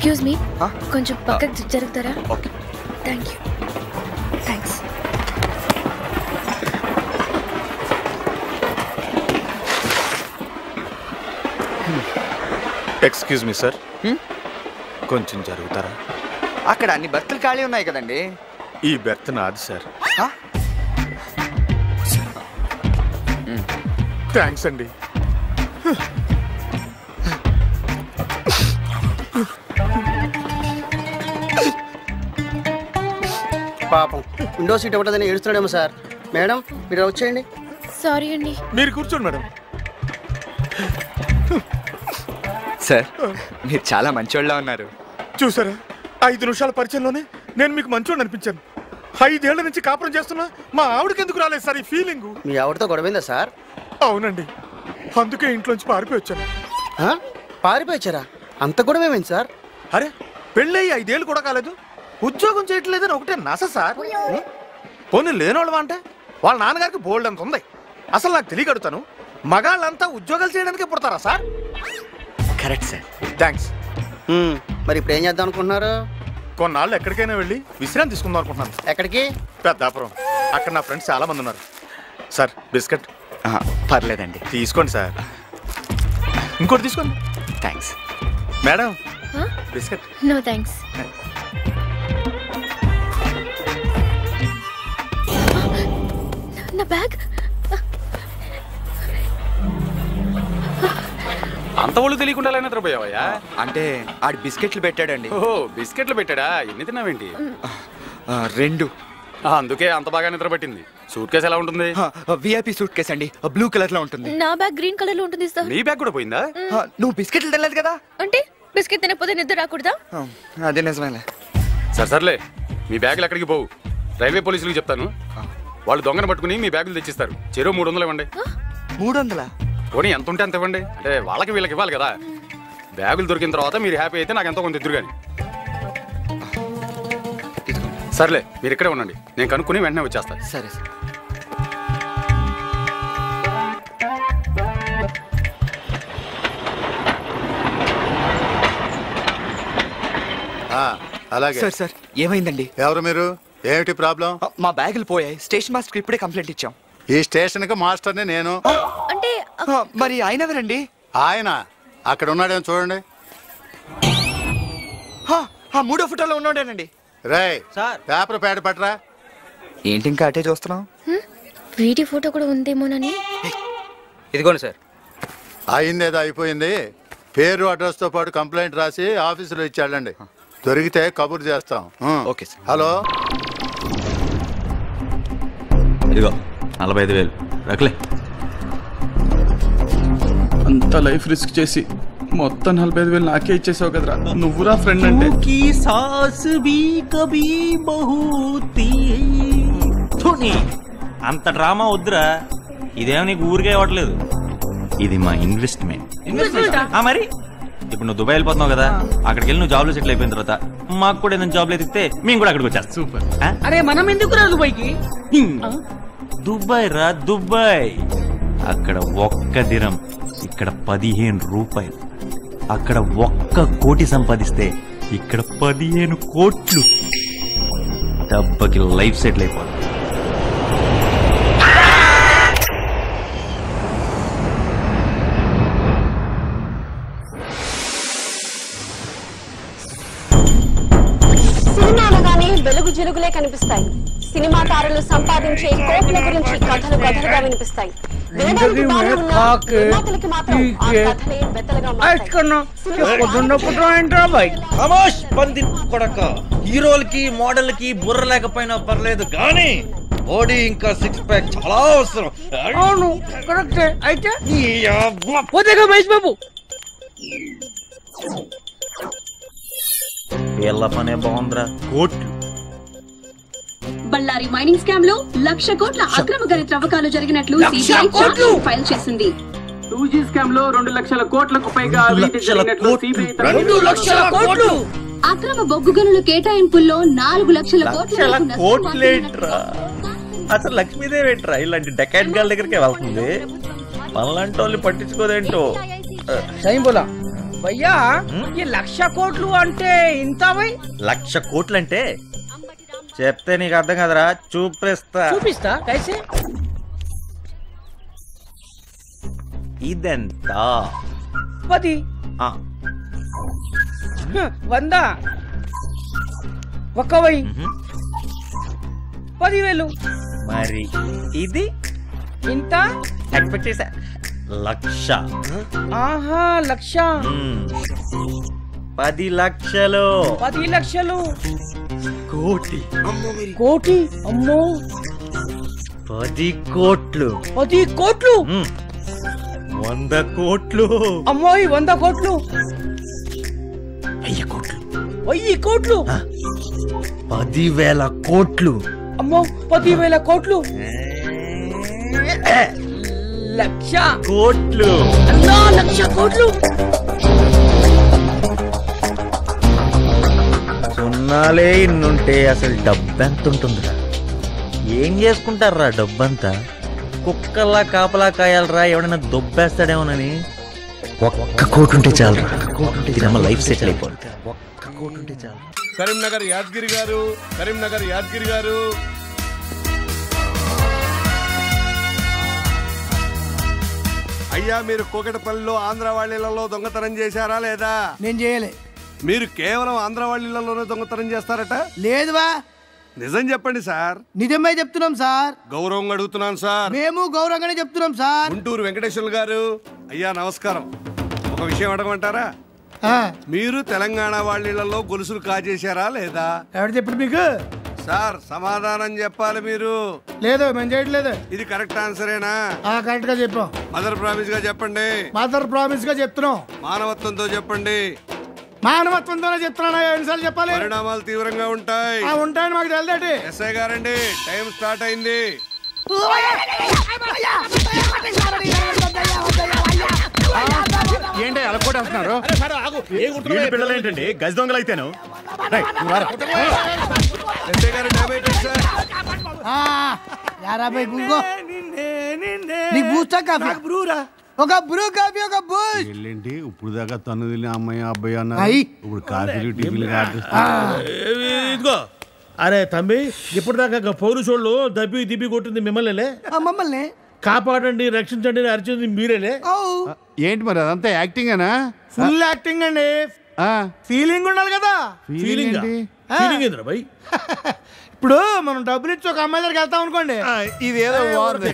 Excuse me, కొంచెం పక్కకి జరుగుతారా? Okay, thank you. Thanks. Excuse me sir, కొంచెం జరుగుతారా? అక్కడ అన్ని బర్తులు ఖాళీ ఉన్నాయి కదండి. ఈ బెర్త్ నాది సార్. థ్యాంక్స్ అండి. పాపం విండో సీట్ ఇవ్వదని ఏడుస్తున్నాడేమో సార్. మేడం మీరు వచ్చేయండి. సారీ అండి. మీరు కూర్చోండి మేడం. సార్ మీరు చాలా మంచోళ్ళ ఉన్నారు. చూసారా, 5 నిమిషాల పరిచయంలోనే నేను మీకు మంచోడు అనిపించాను. 5 ఏళ్ల నుంచి కాపురం చేస్తున్నా మా ఆవిడకి ఎందుకు రాలేదు సార్ ఈ ఫీలింగ్? మీ ఆవిడతో గొడవైందా సార్? అవునండి, అందుకే ఇంట్లోంచి పారిపోయి వచ్చాను. పారిపోయారా? అంత గొడవ ఏమైంది సార్? అరే, పెళ్ళయి 5 ఏళ్ళు కూడా కాలేదు, ఉద్యోగం చేయట్లేదని ఒకటే నస సార్. పోనీ లేనోళ్ళవా అంటే వాళ్ళ నాన్నగారికి బోల్డ్ అంత ఉంది. అసలు నాకు తెలియగడుతాను, మగాళ్ళంతా ఉద్యోగాలు చేయడానికి పుడతారా సార్? Correct sir. థ్యాంక్స్. మరి ఇప్పుడు ఏం చేద్దాం అనుకుంటున్నారు? కొన్నాళ్ళు ఎక్కడికైనా వెళ్ళి విశ్రాంతి తీసుకుందాం అనుకుంటున్నాను. ఎక్కడికి? పెద్దాపురం. అక్కడ నా ఫ్రెండ్స్ చాలా మంది ఉన్నారు. Sir biscuit? పర్లేదండి, తీసుకోండి సార్. ఇంకోటి తీసుకోండి. Thanks. Madam biscuit? No thanks. నా బ్యాగ్. అంత ఒళ్ళు తెలియకుండా నిద్రపోయావయ్యా? అంటే ఆడు బిస్కెట్లు పెట్టాడండి. ఓహో, బిస్కెట్లు పెట్టాడా? ఎన్ని తిన్నావేంటి? 2. అందుకే అంత బాగా నిద్ర పట్టింది. సూట్ కేసు ఎలా ఉంటుంది? విఐపి సూట్ కేసు అండి, బ్లూ కలర్ లో ఉంటుంది. నా బ్యాగ్ గ్రీన్ కలర్ లో ఉంటుంది సార్. నీ బ్యాగ్ కూడా పోయిందా? నువ్వు బిస్కెట్లు తినలేదు కదా? అంటే బిస్కెట్ తినకపోతే నిద్ర రాకూడదా? అదే నిజమేలే. సర్లే, మీ బ్యాగులు ఎక్కడికి పోవు. రైల్వే పోలీసులకు చెప్తాను, వాళ్ళు దొంగను పట్టుకుని మీ బ్యాగులు తెచ్చిస్తారు. చెరో 300 ఇవ్వండి. 300? పోనీ ఎంత ఉంటే అంత ఇవ్వండి, అంటే వాళ్ళకి వీళ్ళకి ఇవ్వాలి కదా. బ్యాగులు దొరికిన తర్వాత మీరు హ్యాపీ అయితే నాకు ఎంతో కొంత ఎదురు కానీ. సర్లే, మీరు ఇక్కడే ఉండండి, నేను కనుక్కుని వెంటనే వచ్చేస్తా. సరే సార్. అలాగే. సార్ సార్ ఏమైందండి? ఎవరు మీరు? ఏమిటి ప్రాబ్లం? మా బ్యాగులు పోయాయి. స్టేషన్ మాస్టర్ ఇప్పుడే కంప్లైంట్ ఇచ్చాం. ఈ స్టేషన్ కి మాస్టర్ని నేను. అంటే మరి ఆయన ఎవరండి? ఆయన అక్కడ ఉన్నాడేమో చూడండి. 3వ ఫోటోలో ఉన్నాడేనండి. రేయ్ పేపర్ ప్యాడ్ పట్టరా. ఏంటి ఇంకా అటే చూస్తున్నాం? వీడియో ఫోటో కూడా ఉందేమోనని. ఇదిగోండి సార్. అయిందేదో అయిపోయింది. పేరు అడ్రస్ తో పాటు కంప్లైంట్ రాసి ఆఫీసులో ఇచ్చాడండి. దొరికితే కబురు చేస్తాం. Okay sir. హలో, ఇదిగో 45,000 రకలే. అంత లైఫ్ రిస్క్ చేసి మొత్తం 45,000 నాకే ఇచ్చేసావు కదరా. నువ్వురా ఫ్రెండ్ అంటే. అంత డ్రామా వద్దురా, ఇదేమో నీకు ఊరికే ఇవ్వట్లేదు, ఇది మా ఇన్వెస్ట్మెంట్. మరి ఇప్పుడు నువ్వు దుబాయ్ వెళ్ళిపోతున్నావు కదా, అక్కడికి వెళ్ళి నువ్వు జాబ్లో సెటిల్ అయిపోయిన తర్వాత మాకు కూడా ఏదైనా జాబ్లో ఎదిగితే మేము కూడా అక్కడికి వచ్చేస్తాం. సూపర్. అరే మనం ఎందుకు రా దుబాయ్కి? దుబాయ్ రా దుబాయ్. అక్కడ 1 దిరం, ఇక్కడ 15 రూపాయలు. అక్కడ 1 కోటి సంపాదిస్తే ఇక్కడ 15 కోట్లు. దెబ్బకి లైఫ్ సెటిల్ అయిపోతుంది. సినిమాలుగానే వెలుగు జిలుగులే కనిపిస్తాయి. సినిమా తారలు సంపాదించే కోట్ల గురించి కథలు కథలుగా వినిపిస్తాయి. హీరోలకి మోడల్కి బుర్ర లేకపోయినా పర్లేదు కానీ బాడీ ఇంకా 6 ప్యాక్ చాలా అవసరం. అయితే మహేష్ బాబు వీళ్ళ పనే బాగుందిరా. కోట్లు. బళ్ళారి మైనింగ్ స్కామ్ లో 1,00,000 కోట్ల అక్రమ గని త్రవ్వకాలు జరిగినట్లు సిబిఐ ఫైల్ చేసింది. 2G స్కామ్ లో 2,00,000 కోట్లకు పైగా అక్రమ బొగ్గు గనుల కేటాయింపుల్లో 4,00,000 కోట్ల. అసలు లక్ష్మీదేవి ఏంట్రా ఇలాంటి డెకాట్ గాల దగ్గరికి వెళ్తుంది? మనలాంటి వాళ్ళు పట్టించుకోదేంటో. భయ్యా ఈ 1,00,000 కోట్లు అంటే ఇంత భయ్? 1,00,000 కోట్లు అంటే చెప్తే నీకు అర్థం కదరా, చూపిస్తా కైసే? ఇదెంత? 10 100 1,000 10,000. మరి ఇది ఇంత ఎక్స్పెక్ట్ చేసా 1,00,000. ఆహా 1,00,000. 10 లక్షలు. 10 లక్షలు. కోటి. కోటి అమ్మో. 10 కోట్లు. 10 కోట్లు. 100 కోట్లు. అమ్మోయ్ 100 కోట్లు. 1000 కోట్లు. 1000 కోట్లు. 10,000 కోట్లు. అమ్మో 10,000 కోట్లు. 1,00,000 కోట్లు. అన్నా 1,00,000 కోట్లు. సున్నాలే ఇన్నుంటే అసలు డబ్బెంత ఉంటుందిరా? ఏం చేసుకుంటారా డబ్బంతా? కుక్కల్లా కాపలా కాయాలరా, ఎవడైనా దొబ్బేస్తాడేమోనని. 1 కోటి ఉంటే చాలరా. ఇది నమ్మ లైఫ్ సెటిల్ అయిపోతుంది. 1 కోటి ఉంటే చాలు. కరీంనగర్ యాదగిరి గారు, కరీంనగర్ యాదగిరి గారు. అయ్యా, మీరు కూకటపల్లిలో ఆంధ్ర వాళ్ళిళ్లలో దొంగతనం చేశారా లేదా? నేను చేయలే. మీరు కేవలం ఆంధ్ర వాళ్ళిళ్లలోనే దొంగతనం చేస్తారట? లేదువా. నిజం చెప్పండి సార్. నిజమే చెప్తున్నాం సార్. గౌరవంగా అడుగుతున్నాను సార్. మేము గౌరవంగానే చెప్తున్నాం సార్. గుంటూరు వెంకటేశ్వర్లు గారు, అయ్యా నమస్కారం. ఒక విషయం అడగమంటారా? మీరు తెలంగాణ వాళ్ళిళ్లలో గొలుసులు కాజేశారా లేదా? ఎవరు చెప్పారు మీకు? సార్ సమాధానం చెప్పాలి మీరు. లేదు, మేము చేయట్లేదు. ఇది కరెక్ట్ ఆన్సరేనా? కరెక్ట్ గా చెప్పాం. మదర్ ప్రామిస్ గా చెప్పండి. మదర్ ప్రామిస్ గా చెప్తున్నాం. మానవత్వంతో చెప్పండి. మానవత్వంతోనే చెప్తున్నా. ఎన్నిసార్లు చెప్పాలి? పరిణామాలు తీవ్రంగా ఉంటాయి. ఉంటాయని మాకు తెలియదేటి. ఎస్ఐ గారండి, టైం స్టార్ట్ అయింది. ఏంటి అలా కూడా వస్తున్నారు? పిల్లలు ఏంటండి గజ దొంగలు అయితేను? ఎస్ఐ గారు డబ్బై సార్. నీకు బూస్టా కాఫీ? ఒక బ్రూ కాఫీ, ఒక బూస్ట్. ఏంటి ఇప్పుడు దాకా తను తిని అమ్మాయి అబ్బాయి అన్నారు, అయ్యి. ఇప్పుడు కాఫీలు టిఫిన్లు ఇదిగో అరే తమ్మి, ఇప్పటిదాకా పౌరుషోళ్ళు దబ్బి దిబ్బి కొట్టింది మిమ్మల్ని. మమ్మల్ని కాపాడండి, రక్షించండి అని అరిచింది మీరేలే. ఏంటి మరి అదంతా యాక్టింగేనా? ఫుల్ యాక్టింగ్ అండి. ఫీలింగ్ ఉండాలి కదా. ఫీలింగ్ ఫీలింగ్ ఏంద్రా భయ్? ఇప్పుడు మనం డబ్బులు ఇచ్చి ఒక అమ్మాయి దగ్గరికి వెళ్తాం అనుకోండి. ఇదేదో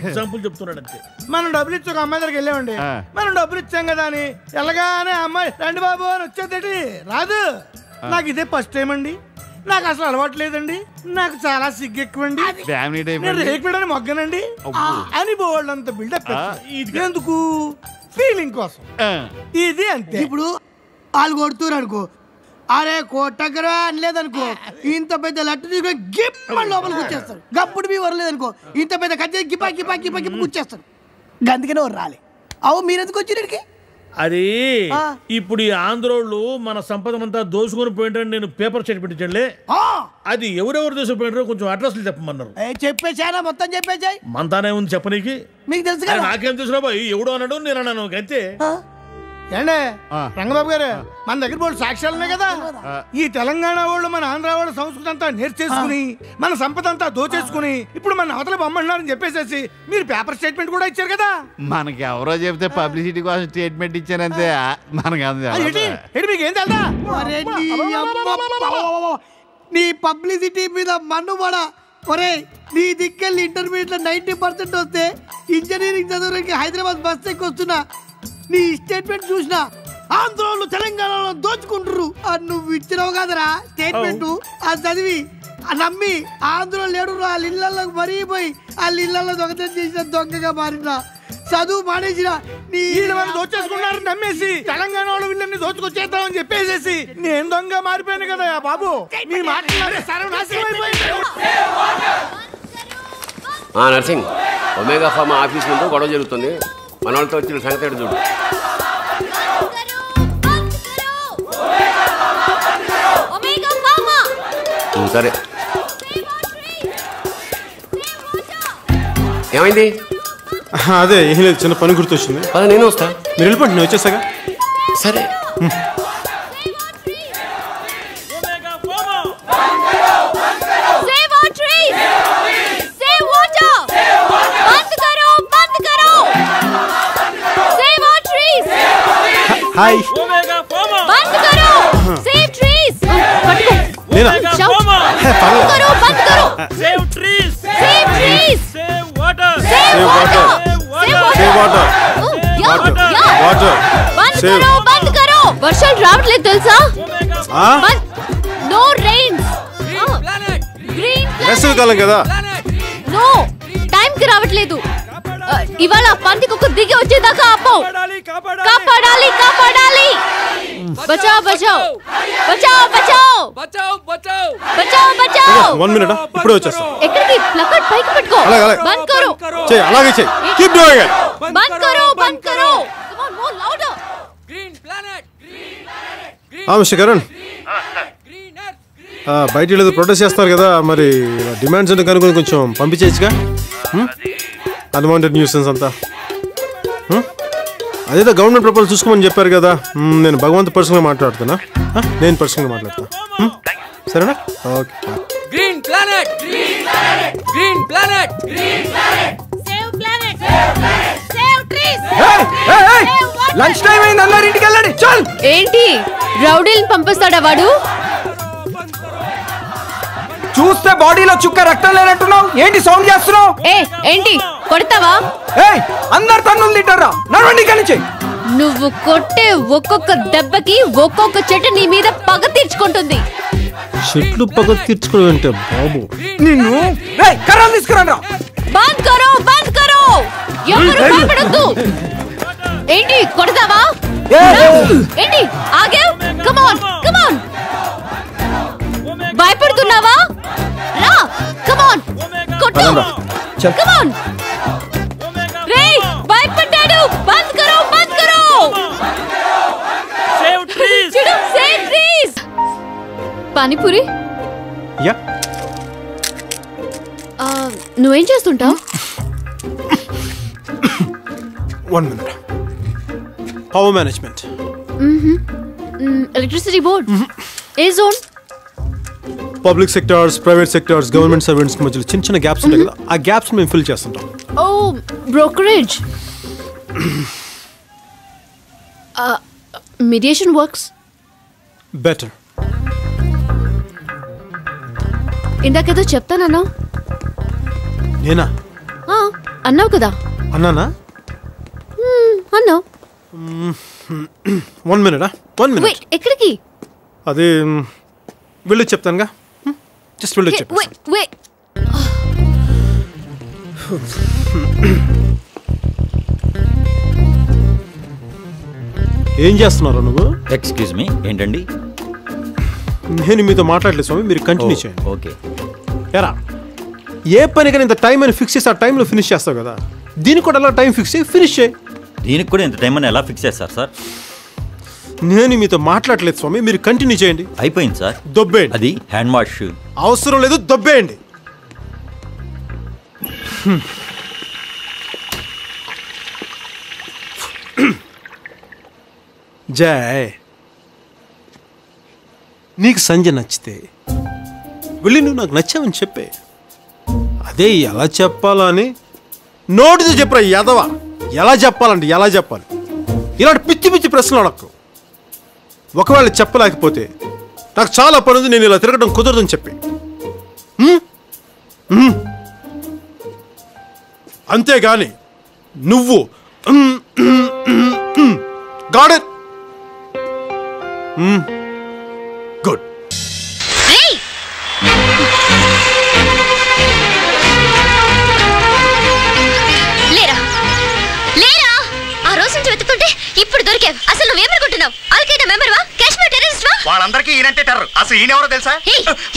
ఎగ్జాంపుల్ చెప్తున్నాడు అంతే. మనం డబ్బులు ఇచ్చి ఒక అమ్మాయి దగ్గరికి వెళ్ళామండి. మనం డబ్బులు ఇచ్చాం కదా అని ఎలాగానే అమ్మాయి రండి బాబు అని వచ్చేది రాదు. నాకు ఇదే ఫస్ట్ టైం అండి. నాకు అసలు అలవాటు లేదండి. నాకు చాలా సిగ్గు ఎక్కువండి. రేకుడని మొగ్గనండి అని బోల్డ్ అంత బిల్డప్. ఎందుకు? ఫీలింగ్ కోసం. ఇది అంతే. ఇప్పుడు వాళ్ళు కొడుతున్నారు అనుకో, అరే కొట్టగరా అనలేదనుకో, ఇంత పెద్ద లట్టు తీసుకుని గిప్ప లోపలికి వచ్చేస్తారు. గప్పుడు మీ వరలేదనుకో, ఇంత పెద్ద కజ్జ గిప్ప గిప్ప గిప్ప గిప్ప కూర్చేస్తారు. అందుకనే వరు రాలే. అవు మీరెందుకు వచ్చినడికి? అది ఇప్పుడు ఈ ఆంధ్రోళ్ళు మన సంపదనంతా దోసుకొని పోయింటని నేను పేపర్ చెట్టు పెట్టించండి. అది ఎవరెవరు దోసుకుపోయినారో కొంచెం అడ్రస్లు చెప్పమన్నారు. చెప్పేశానా? మొత్తం చెప్పేశాయి. మనతానే ఉంది చెప్పనీకి. మీకు తెలుసు కదా. నాకేం తెలుసు బాయ్, ఎవడో అన్నాడు నేను అన్నాను అంతే. ఏండే రంగబాబు గారు, మన దగ్గర వాళ్ళు సాక్ష్యాలు ఉన్నాయి కదా. ఈ తెలంగాణ వాళ్ళు మన ఆంధ్ర వాళ్ళ సంస్కృతి అంతా నేర్చేసుకుని మన సంపద అంతా దోచేసుకుని ఇప్పుడు మన అవతల బొమ్మన్నారని చెప్పేసేసి మీరు పేపర్ స్టేట్మెంట్ కూడా ఇచ్చారు కదా. మనకి ఎవరో చెప్తే పబ్లిసిటీ కోసం స్టేట్మెంట్ ఇచ్చానంతే. మనకి మీకేం తెలుదా? నీ పబ్లిసిటీ మీద మన్నుబడ. ఒరే, నీ దిక్కెళ్ళి ఇంటర్మీడియట్ లో 90% వస్తే ఇంజనీరింగ్ చదవడానికి హైదరాబాద్ బస్ ఎక్కి వస్తున్నా. నీ స్టేట్మెంట్ చూసినా ఆంధ్రోళ్ళు తెలంగాణలో దోచుకుంటారు అని నువ్వు ఇచ్చినావు కదరా స్టేట్మెంట్. అది చదివి నమ్మి ఆంధ్రోళ్ళు లేడు వాళ్ళ ఇళ్లలోకి మరిగిపోయి వాళ్ళ ఇళ్లలో దొంగతనం చేసిన దొంగగా మారిన చదువు మానేసిన నీ దోచేసుకున్నారు నమ్మేసి తెలంగాణ వాళ్ళు వీళ్ళని దోచుకొచ్చేద్దామని చెప్పేసేసి నేను దొంగ మారిపోయాను కదా బాబు. నీ మాట నర్సింగ్ ఒమేగా ఫార్మా ఆఫీస్ ముందు గొడవ జరుగుతుంది. మన వాళ్ళతో వచ్చిన సంగతి చూడు. సరే, ఏమైంది? అదే ఏం లేదు, చిన్న పని గుర్తొచ్చింది. నేను వస్తా. మీరు వెళ్ళిపోండి, నేను వచ్చేసాగా. సరే, హాయ్ వర్షాలు రావట్లేదు తెలుసా? No rains. వేసవికాలం కదా. నో టైం కి రావట్లేదు. ఇవాళ పందికి ఒక దిగి వచ్చేదాకా ఆపో. కాపాడాలి కాపాడాలి. బచావ్ బచావ్ బచావ్ బచావ్ బచావ్ బచావ్. 1 minute ఇప్పుడే వచ్చేస్తా. ఎక్కడికి? ప్లకార్డ్ పైకి పెట్టుకో. బంద్ కరో. చెయ్ అలాగే చెయ్. Keep doing it. బంద్ కరో బంద్ కరో. Come on more louder. Green planet. Mister Karan, బయట ఏదో ప్రొటెస్ట్ చేస్తారు కదా, మరి డిమాండ్స్ అంటే కనుక్కొని కొంచెం పంపించేయచ్చుగా. అన్వాంటెడ్ న్యూసెన్స్ అంతా. అదేదో గవర్నమెంట్ ప్రపోజల్ చూసుకోమని చెప్పారు కదా. నేను భగవంత్ పర్సనల్గా మాట్లాడుతున్నా. నేను పర్సనల్గా మాట్లాడతా. సరేనా? Okay. Green planet. Green planet. Save planet. Save trees. Lunch time అయింది, అందరూ ఇంటికి వెళ్ళండి. చల్. ఏంటి రౌడీని పంపిస్తాడా వాడు? చూస్తే బాడీలో చుక్క రక్తం లేనట్టున్నావు. ఏంటి సౌండ్ చేస్తున్నావు? ఏంటి కొడతావా? అందరు తన్నులు తింటారా? నడవండి ఇక్కడి నుంచి. నువ్వు కొట్టే ఒక్కొక్క దెబ్బకి ఒక్కొక్క చెట్టు నీ మీద పగ తీర్చుకుంటుంది. చెట్లు పగ తీర్చుకోవడం అంటే బాబు నిన్ను కర్రలు తీసుకురండి. బంద్ కరో బంద్ కరో. ఎవరు భయపడొద్దు. ఏంటి కొడతావా? ఏంటి ఆగావ్? Come on come on. భయపడుతున్నావా? రా కమ్ ఆన్ కొట్టు. Come on. రేయ్ భయపడ్డాడు. బంద్ కరో బంద్ కరో. Save trees. Save trees. Panipuri. Yeah. నువ్వేం చేస్తుంటావు? 1 minute. Power management. Electricity board. ఏ zone? Public sectors, private sectors, government servants మధ్యలో చిన్న చిన్న గ్యాప్స్ ఉంటాయి కదా, ఆ గ్యాప్స్ మేము ఫిల్ చేస్తుంటాం. ఓ బ్రోకరేజ్. Mediation works. బెటర్. ఇందాకేదో చెప్తానన్నావు. నేనా? అన్నావు కదా. అన్నానా? అన్నావు. 1 minute. 1 minute. ఎక్కడికి? అది వెళ్ళి చెప్తానుగా. జస్ట్ వెళ్ళి చెప్పు. ఏం చేస్తున్నారు నువ్వు? ఎక్స్క్యూజ్ మీ, ఏంటండి? నేను మీతో మాట్లాడలేదు స్వామి, మీరు కంటిన్యూ చేయండి. ఓకే. ఎరా, ఏ పనికైనా ఇంత టైం అని ఫిక్స్ చేసి ఆ టైంలో ఫినిష్ చేస్తావు కదా, దీనికి కూడా అలా టైం ఫిక్స్ చేయి, ఫినిష్ చేయి. దీనికి కూడా ఇంత టైం అని ఎలా ఫిక్స్ చేస్తారు సార్? నేను మీతో మాట్లాడలేదు స్వామి, మీరు కంటిన్యూ చేయండి. అయిపోయింది సార్. దొబ్బేయండి. అది హ్యాండ్ వాష్. అవసరం లేదు, దొబ్బేయండి. జై, నీకు సంజయ్ నచ్చితే వెళ్ళి నువ్వు నాకు నచ్చావని చెప్పే. అదే ఎలా చెప్పాలా అని నోటితో చెప్పరా యాదవా. ఎలా చెప్పాలంటే ఎలా చెప్పాలి, ఇలాంటి పిచ్చి పిచ్చి ప్రశ్నలు అడక్కు. ఒకవేళ చెప్పలేకపోతే నాకు చాలా పని ఉంది, నేను ఇలా తిరగడం కుదరదని చెప్పి. అంతేగాని నువ్వు గాడ్ ఇట్. గుడ్. లేరా లేరా, ఆ రోజు నుంచి వెతుకుంటే ఇప్పుడు దొరికావు. అసలు నువ్వేమనుకుంటున్నావు? అల్ఖైదా మెంబర్ వా, కాశ్మీర్ టెర్రరిస్ట్ వా? వాళ్ళందరికీ ఈయనంటే టెర్రర్. అసలు ఈయనెవరో తెలుసా?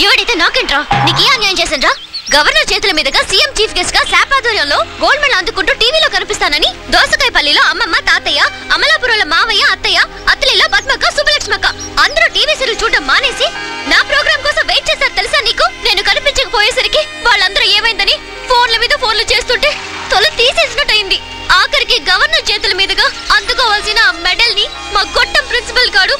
ఎవడైతే నాకేంట్రా, నీకే అన్యాయం చేశాన్రా? గవర్నర్ చేతుల మీదుగా సీఎం చీఫ్ గెస్ట్ గా శాప్ ఆధ్వర్యంలో గోల్డ్ మెడల్ అందుకుంటూ టీవీలో కనిపిస్తానని దోసకాయపల్లిలో అమ్మమ్మ, తాతయ్య, అమలాపురంలో మావయ్య, అత్తయ్య, అత్తలిలో పద్మక్క, సుబ్బలక్ష్మక్క అందరూ టీవీ సీరియల్ చూడడం మానేసి నా ప్రోగ్రామ్ కోసం వెయిట్ చేశారు తెలుసా నీకు? నేను కనిపించకపోయేసరికి వాళ్ళందరూ ఏమైందని ఫోన్ల మీద ఫోన్లు చేస్తుంటే తొలి తీసేసినట్టయింది. ఆఖరికి గవర్నర్ చేతుల మీదుగా అందుకోవాల్సిన మెడల్ ని మా గొట్టం ప్రిన్సిపల్ గారు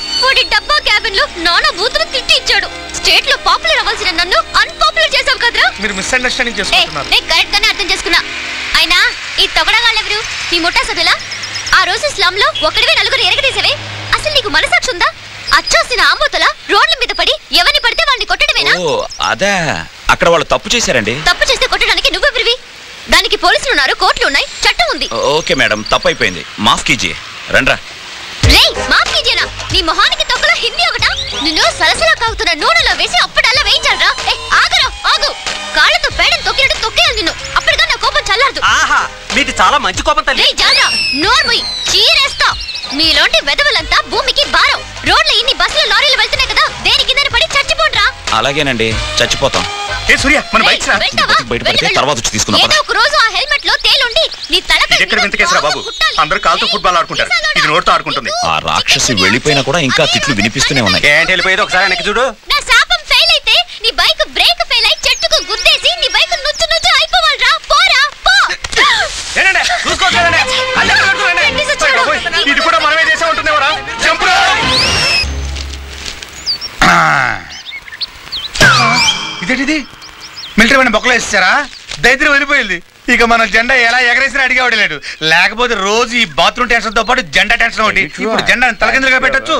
మీరు మిస్అండర్స్టాండింగ్ చేసుకుంటున్నారు. నేను కరెక్ట్ గానే అర్థం చేసుకున్నా. అయినా ఈ తొగడగాళ్ళెవరు? నీ ముఠా సభ్యులా? ఆ రోజు స్లమ్ లో ఒకడివే నలుగురు ఎరగదీసేవే. అసలు నీకు మనసాక్షి ఉందా? అచ్చోసిన ఆంబోతల రోడ్ల మీద పడి ఎవరిని పడితే వాళ్ళని కొట్టడమేనా? అదే అక్కడ వాళ్ళు తప్పు చేశారండి. తప్పు చేస్తే కొట్టడానికి నువ్వెవరివి? దానికి పోలీసులు ఉన్నారు, కోర్టులు ఉన్నాయి, చట్టం ఉంది. ఓకే మేడం, తప్పు అయిపోయింది, మాఫ్ కీజీ. రండ్రా. రేయ్, మాఫ్ కీజేనా? నీ మొహానికి తొక్కలో హిందీ ఒకటా? నిన్ను సలసలా కాగుతున్న నూనెలో వేసి అప్పుడల్లా వేయించాలరా? ఆగరా, ఆగు. కాళ్ళతో పేడని తొక్కినట్టు తొక్కేయాలి నిన్ను. అప్పటిగా నా కోపం చల్లారదు. ఆహా, మీది చాలా మంచి కోపం తల్లి. రేయ్ జాన్రా, నోర్ముయ్, చీరేస్తా. మీలోంటి వెదవలంతా భూమికి భారం. రోడ్ల ఇన్ని బస్సులు లారీలు వెళ్తున్నాయి కదా, దేని కింద పడి చచ్చిపోండ్రా. అలాగేనండి, చచ్చిపోతాం. సూర్య, మనం బయట బయటపడితే తర్వాత వచ్చి తీసుకుందాం. ఏదో ఒక రోజు ఆ హెల్మెట్ లో తేలుండి నీ తలపై బాబు, అందరూ కాలుతో ఫుట్బాల్ ఆడుకుంటారు, ఇది నోటితో ఆడుకుంటుంది. ఆ రాక్షసి వెళ్ళిపోయినా కూడా ఇంకా తిట్లు వినిపిస్తూనే ఉన్నాయి. ఏంటి వెళ్ళిపోయేది? ఒకసారి వెనక్కి చూడు. నా శాపం ఫెయిల్ అయితే నీ బైక్ బ్రేక్ ఫెయిల్ అయి చెట్టుకు గుద్దేసి నీ బైక్ నుచ్చు నుచ్చు అయిపోవాలరా. పోరా పో. ఇది కూడా మనమే చేసే ఉంటుందేవరా. ఇదేంటిది? మిలిటరీ వాడిని బొక్కలు వేసేసారా? దైత్యం వెళ్ళిపోయింది. ఇక మన జెండా ఎలా ఎగరేసినా అడిగేవాడు లేడు. లేకపోతే రోజు ఈ బాత్రూమ్ టెన్షన్ తో పాటు జెండా టెన్షన్ ఒకటి. ఇప్పుడు జెండా తలకిందులుగా పెట్టచ్చు,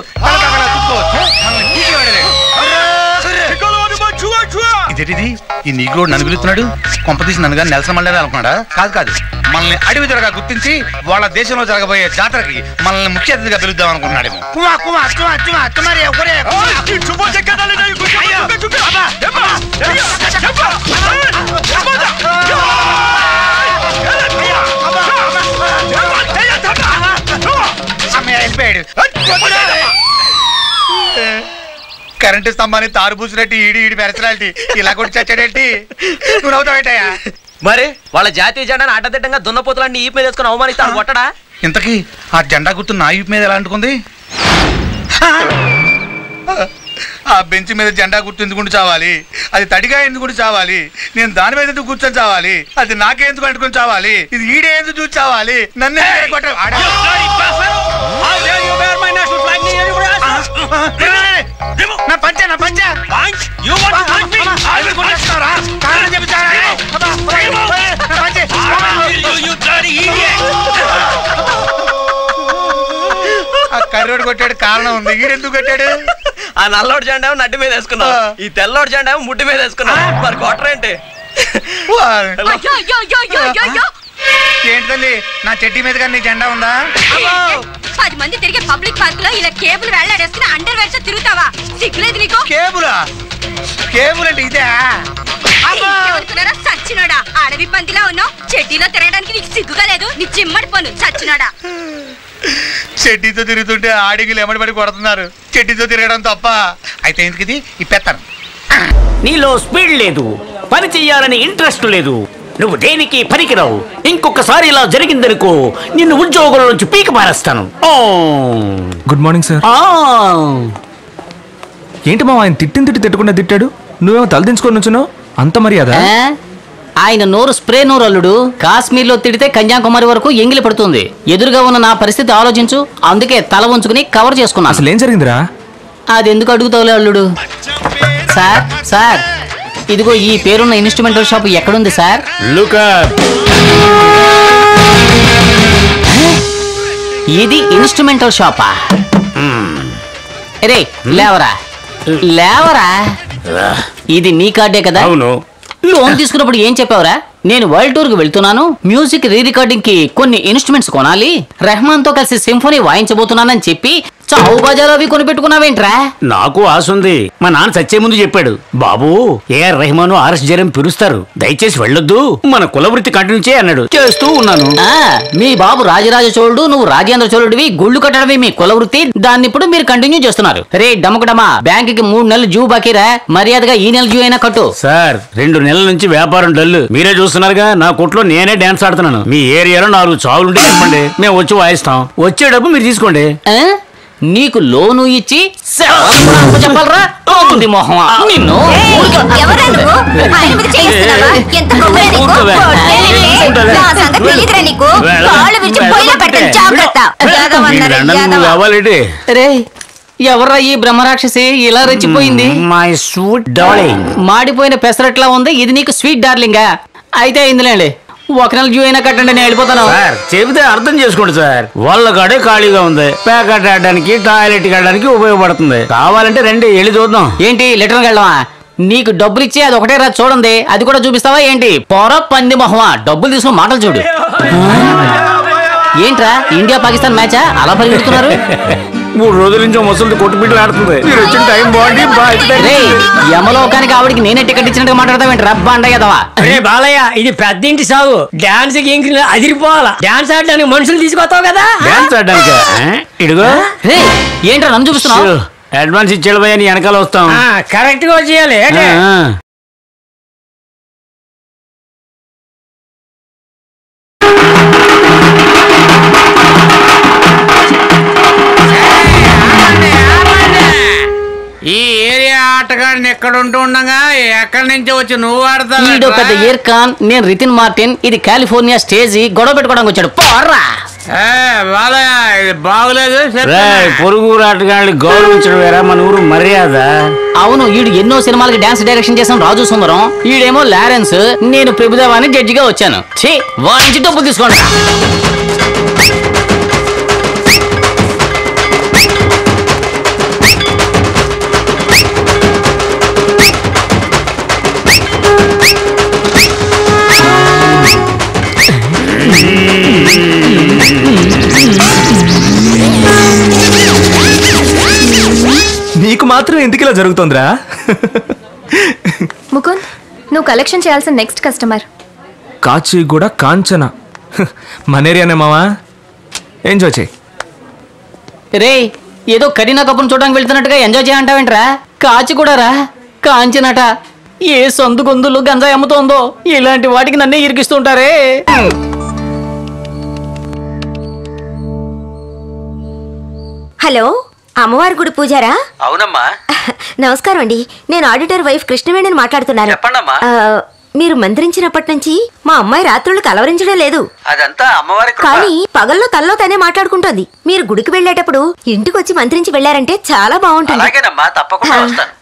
ఇదేంటిది? ఈ నీకు నన్ను పిలుస్తున్నాడు. కొంపతీసి నన్ను కానీ నెలసన మళ్ళీ అనుకున్నాడా? కాదు కాదు, మనల్ని అడవి జరగా గుర్తించి వాళ్ళ దేశంలో జరగబోయే జాతరకి మనల్ని ముఖ్య అతిథిగా పిలుద్దాం అనుకున్నాడేమో. కరెంటు స్తంభాన్ని తారు పూసినట్టు ఈడి పెరచలాంటి ఇలా కొట్టి చచ్చాడేంటి? నువ్వు నవ్వుతావేటయ్యా? మరి వాళ్ళ జాతీయ జెండాను అడ్డదిడ్డంగా దున్నపోతులన్నీ ఈపు మీద వేసుకుని అవమానిస్తాను కొట్టడా? ఇంతకీ ఆ జెండా గుర్తు నా ఈపు మీద ఎలా అంటుకుంది? ఆ బెంచ్ మీద జెండా గుర్తు ఎందుకు చావాలి? అది తడిగా ఎందుకు చావాలి? నేను దాని మీద ఎందుకు కూర్చొని చావాలి? అది నాకే ఎందుకు అంటుకొని చావాలి? ఇది ఈడే ఎందుకు చూసి చావాలి? నన్నే నా పంచ కర్రోడు కొట్టాడు, కారణం ఉంది. ఈడెందుకు కొట్టాడు? ఆ నల్లోడు జెండా నడ్డి మీద వేసుకున్నావు, ఈ తెల్లోడు జెండా ముడ్డి మీద వేసుకున్నావు. మరి కొట్టరేంటి? ఏంటి తల్లి, నా చెట్టి మీద కానీ నీ జెండా ఉందా? 10 మంది తిరిగే పబ్లిక్ పార్క్ లో ఇలా కేబుల్ వేలాడేసుకుని అండర్ వేర్ తిరుగుతావా? సిగ్గులేదు నీకు? కేబుల్ అంటే ఇదే సచ్చినాడా? అడవి పందిలా ఉన్నావు, చెడ్డీలో తిరగడానికి నీకు సిగ్గుగా లేదు? నీ చిమ్మడిపోను సచ్చినాడా. చెడ్డీతో తిరుగుతుంటే ఆడిగిలు ఎమ్మడిపడి కొడుతున్నారు. చెడ్డీతో తిరగడం తప్ప. అయితే ఎందుకు ఇది ఇప్పేస్తాను. నీలో స్పీడ్ లేదు, పని చెయ్యాలని ఇంట్రెస్ట్ లేదు, నువ్వు దేనికి పనికిరావు. ఇంకొకసారి ఇలా జరిగిందనుకో నిన్ను ఉద్యోగుల నుంచి పీక పారేస్తాను. Good morning sir. ఏంటి మా ఆయన తిట్టిన తిట్టకుండా తిట్టాడు, నువ్వేమో తలదించుకొని నుంచున్నావు? అంత మర్యాద? ఆయన నోరు స్ప్రే నోరు అల్లుడు. కాశ్మీర్ లో తిడితే కన్యాకుమారి వరకు ఎంగిలి పడుతుంది. ఎదురుగా ఉన్న నా పరిస్థితి ఆలోచించు. అందుకే తల ఉంచుకుని కవర్ చేసుకున్నా. అసలు ఏం జరిగిందిరా? అది ఎందుకు అడుగుతావులే అల్లుడు. సార్ సార్, ఇదిగో ఈ పేరున్న ఇన్స్ట్రుమెంటల్ షాప్ ఎక్కడుంది సార్? ఇది ఇన్స్ట్రుమెంటల్ షాపా? రే లేవరా లేవరా, ఇది నీ కార్డే కదా? అవును. లోన్ తీసుకున్నప్పుడు ఏం చెప్పావురా? నేను వరల్డ్ టూర్ కి వెళ్తున్నాను, మ్యూజిక్ రీ రికార్డింగ్ కి కొన్ని ఇన్స్ట్రుమెంట్స్ కొనాలి, రెహమాన్ తో కలిసి సింఫోనీ వాయించబోతున్నానని చెప్పి చావు బాజాలు అవి కొనిపెట్టుకున్నావేంట్రా? నాకు ఆశ ఉంది. మా నాన్న చచ్చే ముందు చెప్పాడు, బాబు ఏఆర్ రెహమాన్ ఆర్ఎస్ జరం పిలుస్తారు, దయచేసి వెళ్ళొద్దు, మన కులవృత్తి కంటిన్యూ చేయి అన్నాడు. చేస్తూ ఉన్నాను. మీ బాబు రాజరాజ చోళుడు, నువ్వు రాజేంద్ర చోళుడివి. గుళ్ళు కట్టడమే మీ కులవృత్తి, దాన్ని ఇప్పుడు మీరు కంటిన్యూ చేస్తున్నారు. రే డమకడమా, బ్యాంక్ కి 3 నెలలు డ్యూ బాకీరా, మర్యాదగా ఈ నెల డ్యూ అయినా కట్టు. సార్ 2 నెలల నుంచి వ్యాపారం డల్లు, మీరే చూస్తున్నారుగా. నా కొట్లో నేనే డాన్స్ ఆడుతున్నాను. మీ ఏరియాలో 4 చావులుంటే చెప్పండి, మేము వచ్చి వాయిస్తాం. వచ్చే డబ్బు మీరు తీసుకోండి. నీకు లోను ఇచ్చి చెప్పాలరా మొహమా నిన్ను? ఎవర్రా ఈ బ్రహ్మరాక్షసి ఇలా రెచ్చిపోయింది? My sweet darling. మాడిపోయిన పెసరట్లా ఉంది, ఇది నీకు స్వీట్ డార్లింగా? అయితే అయిందిలేండి, ఒక నెల డ్యూ అయినా కట్టండి, నేను వెళ్ళిపోతాను. సార్ చెబితే అర్థం చేసుకోండి సార్, వాళ్ళ గడే ఖాళీగా ఉంది, ప్యాకెట్ ఆడడానికి టాయిలెట్ వెళ్ళడానికి ఉపయోగపడుతుంది. కావాలంటే రండి వెళ్ళి చూద్దాం. ఏంటి లెటర్కి వెళ్ళవా? నీకు డబ్బులు ఇచ్చి అది ఒకటే రా చూడండి, అది కూడా చూపిస్తావా ఏంటి? పొర పంది మొహమా, డబ్బులు తీసుకుని మాటలు చూడు. ఏంట్రా ఇండియా పాకిస్తాన్ మ్యాచా అలా పరిగెడుతున్నారు? 3 రోజుల నుంచి ముసలి కొట్టుబిడ్డలు ఆడుతుంది. మీరు వచ్చిన టైం బాగుంది. యమలోకానికి ఆవిడికి నేనే టికెట్ ఇచ్చినట్టు మాట్లాడతావేంటి రబ్బా అండగదవా? అరే బాలయ్య, ఇది పెద్దింటి సాగు. డాన్స్ అదిరిపోవాలా. డాన్స్ ఆడడానికి మనుషులు తీసుకొస్తావు కదా? డాన్స్ ఆడడానికి ఇడుగో. ఏంట్రా నన్ను చూపిస్తున్నావు? అడ్వాన్స్ ఇచ్చేళ్ళ పోయా, నీ వెనకాల వస్తాం. కరెక్ట్ గా వచ్చేయాలి. ఈ ఏరియా ఆటగాడిని ఎక్కడ ఉంటూ ఉండగా ఎక్కడి నుంచి వచ్చి నువ్వు ఆడతావు? ఈడో పెద్ద ఇర్కాన్, నేను రితిన్ మార్టిన్. ఇది కాలిఫోర్నియా స్టేజి, గొడవ పెట్టుకోవడానికి వచ్చాడు. పోర్రా బాగులేదు. పొరుగు ఆటగాళ్ళని గౌరవించడం వేరా మన ఊరు మర్యాద. అవును, ఈడు ఎన్నో సినిమాలకి డాన్స్ డైరెక్షన్ చేసాం, రాజు సుందరం. ఈడేమో లారెన్స్, నేను ప్రభుదేవాని జడ్జిగా వచ్చాను. వాయించి డబ్బులు తీసుకోండి. నీకు మాత్రం ఎందుకు ఇలా జరుగుతుందిరా? ముకుంద్, నువ్వు కలెక్షన్ చేయాల్సిన నెక్స్ట్ కస్టమర్ కాచిగూడ కాంచన. మనేరియానే మావా, ఎంజాయ్ చేయి. రే ఏదో కరీనా కపూర్ చూడడానికి వెళ్తున్నట్టుగా ఎంజాయ్ చేయంటావేంట్రా? కాచిగూడరా, కాంచనట. ఏ సొంత గొంతులు గంజాయి అమ్ముతోందో, ఇలాంటి వాటికి నన్నే ఇరికిస్తుంటారే. హలో, అమ్మవారి గుడి పూజారా? అవునమ్మా. నమస్కారం అండి, నేను ఆడిటర్ వైఫ్ కృష్ణవేణిని మాట్లాడుతున్నాను. చెప్పండమ్మా. మీరు మంత్రించినప్పటి నుంచి మా అమ్మాయి రాత్రులు కలవరించడం లేదు. అదంతా అమ్మవారి కృప. కానీ పగల్లో తల్లో తనే మాట్లాడుకుంటోంది. మీరు గుడికి వెళ్ళేటప్పుడు ఇంటికి వచ్చి మంత్రించి వెళ్ళారంటే చాలా బాగుంటుంది. అలాగేనమ్మా, తప్పకుండా వస్తాను.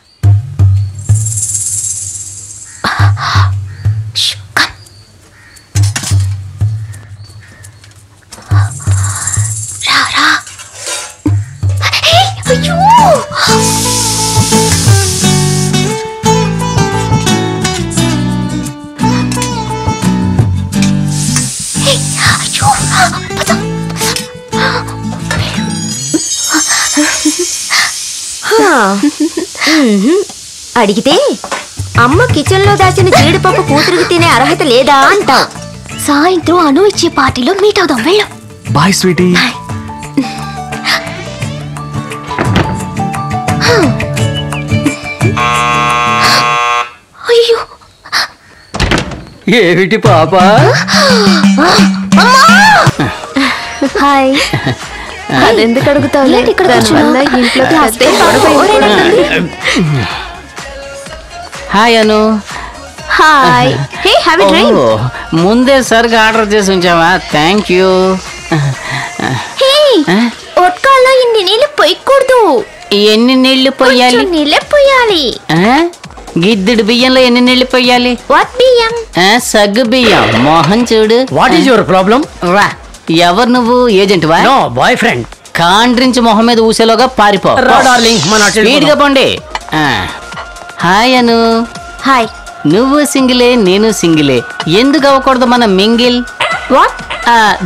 అడిగితే అమ్మ కిచెన్ లో దాచిన జీడిపప్పు కూతురికి తినే అర్హత లేదా అంటావు. సాయంత్రం అను ఇచ్చే పార్టీలో మీట్ అవుదాం, వెళ్ళు. Bye sweetie. అయ్యో, ఏమిటి పాప? హాయ్. అదెందుకు అడుగుతావు? హాయ్ అను. Hi. Hey, have a drink. ముందే సరిగా ఆర్డర్ చేసి ఉంచావా? Thank you. ఒట్కాల్లో ఇన్ని నీళ్ళు పొయ్యకూడదు. ఎన్ని నీళ్లు పోయాలి? నీళ్ళే పోయాలి. గిద్దెడు బియ్యంలో ఎన్ని నీళ్లు పోయాలి? వాట్ బియ్యం? సగ్గు బియ్యం. మోహన్ చూడు. What is your problem? రా. ఎవరు నువ్వు? ఏజెంట్ వా? No, boy friend. కాండ్రించి మొహం మీద ఊసేలోగా పారిపో. స్పీడ్ గా పోండి. హాయ్ అను. హాయ్. నువ్వు సింగిలే, నేను సింగిలే. ఎందుకు అవ్వకూడదు మన మింగిల్? వాట్?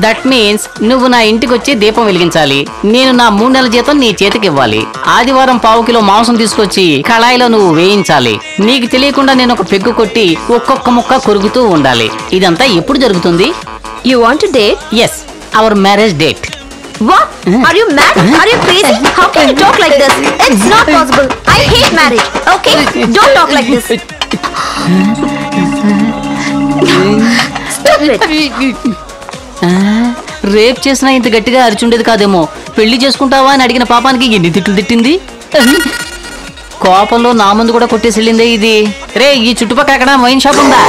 దట్ మీన్స్ నువ్వు నా ఇంటికి వచ్చి దీపం వెలిగించాలి, నేను నా 3 నెలల జీతం నీ చేతికి ఇవ్వాలి. ఆదివారం 1/2 కిలో మాంసం తీసుకొచ్చి కళాయిలో నువ్వు వేయించాలి. నీకు తెలియకుండా నేను ఒక పెగ్గు కొట్టి ఒక్కొక్క ముక్క కొరుకుతూ ఉండాలి. ఇదంతా ఎప్పుడు జరుగుతుంది? You want to date? Yes, our marriage date. What? Are you mad? Are you crazy? How can you talk like this? It's not possible. I hate marriage. Okay? Don't talk like this. Stop it. Rape చేసినా ఇంత గట్టిగా అరిచుండేది కాదేమో. పెళ్లి చేసుకుంటావా అని అడిగిన పాపానికి ఎన్ని తిట్లు తిట్టింది. కోపంలో నా ముందు కూడా కొట్టేసి వెళ్ళిందే ఇది. రే, ఈ చుట్టుపక్కల ఎక్కడ వైన్ షాప్ ఉందా?